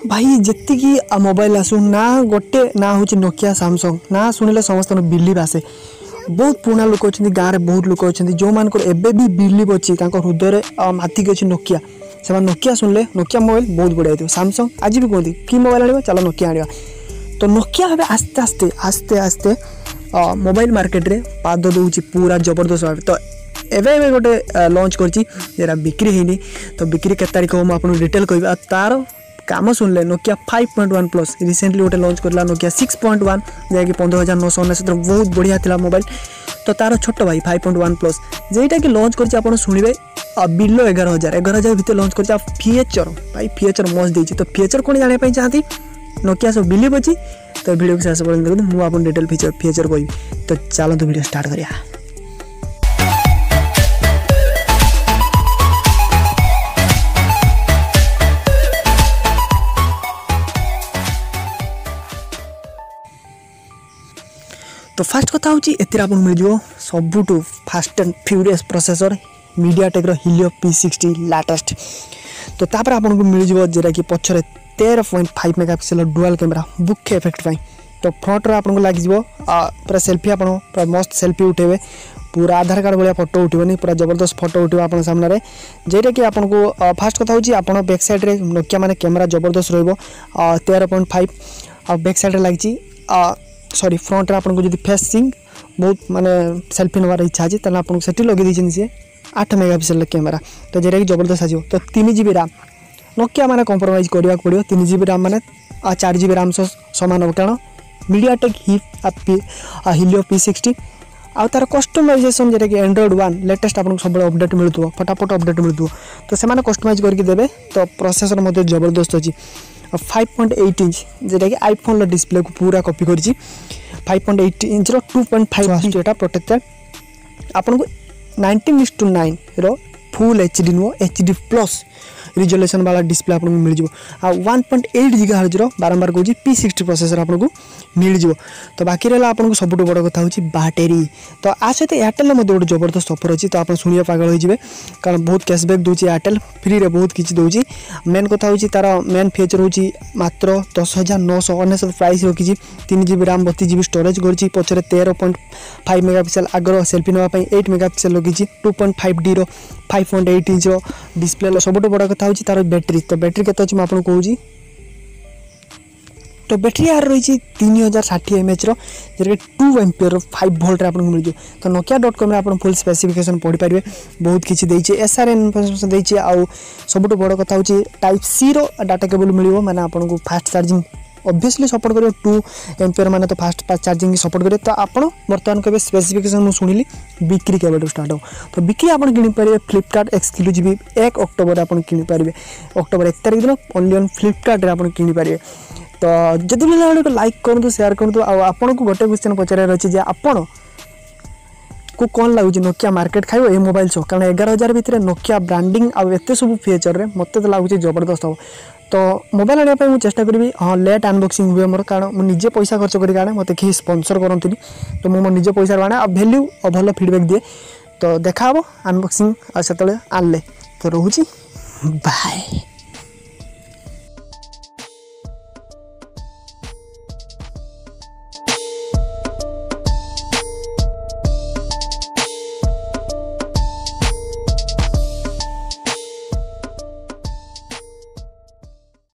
भाई जी मोबाइल आसू ना गोटे ना हूँ नोकिया सैमसंग ना शुणिले समस्त बिलीव आसे बहुत पुराना लोक अच्छा गाँव में बहुत लोक अच्छा जो मान एवं भी बिलीव अच्छी हृदय मातिक अच्छी नोकिया से नोकिया शुणिले नोकिया मोबाइल बहुत बढ़िया थी सैमसंग आज भी कहते कि मोबाइल आने चलो नोकिया आने तो नोकिया भाव आस्ते आस्ते आस्ते आस्ते मोबाइल मार्केट रे पाद दूसरी पूरा जबरदस्त भाव तो एवं गोटे लॉन्च कर बिक्री होनी तो बिक्री के तारीख हम आपको डिटेल कह तार काम शुणिले नोकिया 5.1 प्लस रिसेंटली गोटे लॉन्च करला नोकिया 6.1 जैकि 15,999 बहुत बढ़िया था मोबाइल तो तार छोट भाई 5.1 प्लस जेटा कि लॉन्च कर शुणवे बिलो 11,000 भितर लॉन्च कर फीचर भाई फीचर मस्त देती तो फीचर कौन जानापी चाहती नोकिया सब बिलीव अच्छी तो वीडियो को शेष पर्यंत देखते मुझे डिटेल फीचर कहि तो चलते वीडियो स्टार्ट करिया। तो फास्ट कथा हूँ आपको मिल जाव सबुठू fast and furious processor MediaTek Helio P60 latest तो तापर आपको मिल जाव जोटा कि पछरे 13.5 megapixel dual camera bokeh effect तो फ्रंट रे आपको लगे पूरा सेल्फी आप मस्त सेल्फी उठेबे पूरा आधार कार्ड भाया फोटो उठबनी पूरा जबरदस्त फोटो उठे आप सामने जेटा कि आपको फास्ट कथा हूँ आप बैक साइड रे नोकिया माने कैमेरा जबरदस्त रहिबो 13.5 आ बैक साइड रे लगी सॉरी फ्रंट रे आपको जो फेसिंग बहुत माने सेल्फी नवार इच्छा अच्छी तेल आपको से लगे दी सी 8 मेगापिक्सल कैमेरा तो जेटा कि जबरदस्त आजो तो 3 GB रैम नोकिया माने कॉम्प्रोमाइज करने पड़ो 3 GB रैम माने 4 GB रैम सामान हम कारण मीडियाटेक हिलियो P60 आ तार कस्टमाइजेशन जेटा कि एंड्रॉइड 1 लेटेस्ट आपको सब अपडेट मिलूँ फटाफट अपडेट मिलूँ तो से कस्टमाइज करके देवे तो प्रोसेसर मध्य जबरदस्त अच्छी 5.8 इंच जेटा कि आईफोन डिस्प्ले को पूरा कॉपी कर 5.8 इंच 2.5 जेटा प्रोटेक्टेड आपको 19:9 रो फुल HD नुह HD प्लस रिजोल्यूशन वाला डिस्प्ले आपको मिल जाए 1.8 GHz बारंबार कहूँ P60 प्रोसेसर आपको मिल जाए तो बाकी रहा आपको सब बड़ कथा हूँ बैटेरी तो आ सहित एयरटेल में गोटे जबरदस्त ऑफर अच्छी तो आप शुणिया पागल हो कारण बहुत कैशबैक दूसरी एयरटेल फ्री रे बहुत किसी दूसरी मेन कथा हूँ तार मेन फीचर हूँ मात्र 10,999 प्राइस रखी 3 GB रैम 32 GB स्टोरेज कर पचर 13.5 मेगापिक्सल आगर सेल्फी नापी 8 मेगापिक्सल लगी 2.5D 5.8 इंच डिस्प्ले सब बड़ कथा हूँ तार बैटेरी तो बैटेरी केते अच्छी आपको कहूँ तो बैटेरी यार रही 3060 mAh जो 2 एम्पियर 5 वोल्ट आपको मिल जाए तो nokia.com में आप फुल स्पेसिफिकेशन पढ़ी पारे बहुत किसी देती SRN इनफॉरमेशन देती आउ सब बड़ कथा हूँ टाइप C रो डाटा केबल मिल मैंने आपको फास्ट चार्जिंग ऑब्वियसली सपोर्ट करो 2 एम्पियर माने तो फास्ट चार्जिंग सपोर्ट करें तो आप बर्तमान के स्पेसिफिकेशन मुझे शुणिली बिक्री के स्टार्ट हो तो बिक्री आप किपारे फ्लिपकार्ट एक्सक्लूसिव 1 अक्टोबर आप किपारे अक्टोबर 1 तारिख दिन ओनली ऑन फ्लिपकार्ट आप किपारे तो जदि भी लाइक करूँ शेयर करूँ आपन को गोटे क्वेश्चन पचार अच्छी आपण को कौन लगुच नोकिया मार्केट खाइब ये मोबाइल सो कारण 11,000 भितर नोकिया ब्रांडिंग आउ एत सब फीचर रे मत तो लगुच जबरदस्त हम तो मोबाइल आने मुझे चेष्टा करी हाँ लेट अनबॉक्सिंग हुए मोर कारण मुझे पैसा खर्च करके आने मत कहीं स्पॉन्सर करती तो मुझे निजे पैसा आने आ वैल्यू और भल फीडबैक दिए तो देखा अनबॉक्सिंग से आनले तो रोची बाय।